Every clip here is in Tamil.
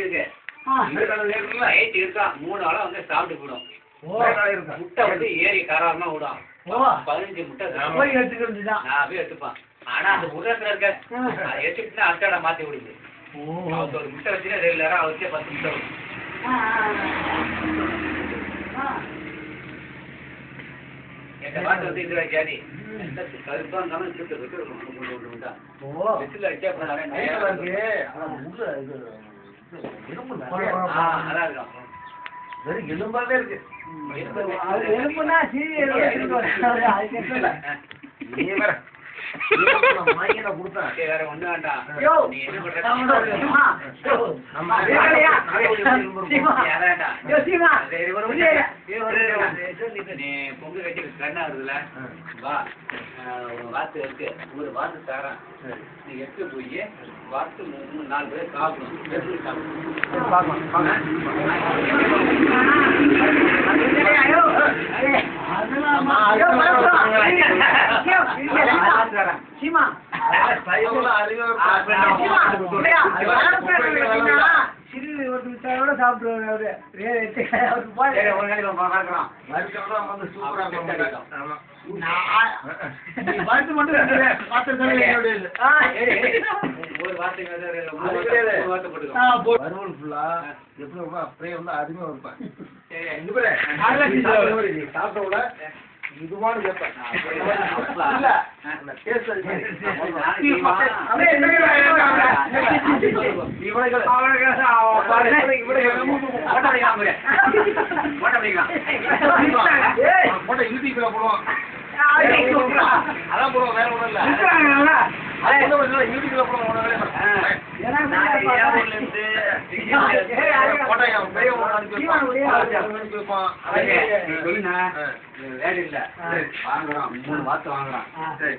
இருக்கு. நைட் இருக்கா 3 ஆளா வந்து சாப்பிட்டு போடும். முட்டை வந்து ஏறி காராம விடும். 15 முட்டை போய் எடுத்துக்கிட்டு நான் போய் எடுத்துப்பான். ஆனா அந்த முட்டத்துல இருக்க எடுத்துக்கிட்டு அட்டாட மாத்தி விடுது. அவருக்கு ஒரு முட்டை வச்சுன்னா ரெகுலரா அவருக்கே 10 முட்டை வரும். எங்க பாட்டு வந்து இதுல ஜாதி கருப்பா இருந்தாலும் சுட்டு விட்டு விசில் அடிச்சா நல்லா இருக்கும். வெறும் எலும்பாவே இருக்கு. எலும்புனா வேற ஒண்ணு வேண்டாம். நீ என்ன நீ பொங்கு கட்டி கண்ணா இருக்குல்ல வா வாத்து இருக்கு ஒரு வாத்து தரேன். நீ எடுத்து போய் வாத்து 3-4 பேர் சாப்பிடணும். எப்படி இதுவான கேட்பேன். யூடியூப்ல போடுவோம். அதான் போடுவோம். வேற ஒண்ணும் இல்ல. யூடியூப்ல போடுவோம். வேலை இல்ல வாங்குறோம். 3 வாத்து வாங்குறோம்.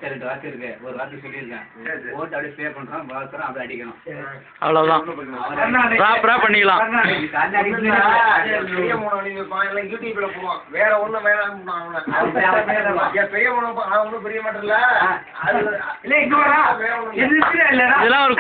2 வாத்து இருக்கு. ஒரு வாத்து சொல்லியிருக்கேன். போட்டு அப்படியே பே பண்றோம். வாக்குறோம் அப்படியே அடிக்கணும். அவ்வளவுதான். ப்ராப்பரா பண்ணிக்கலாம். யூடியூப்ல போடுவோம். வேற ஒண்ணும் வேணாம். பெரிய ஒண்ணும் பெரிய மாட்டல. இதெல்லாம் ஒரு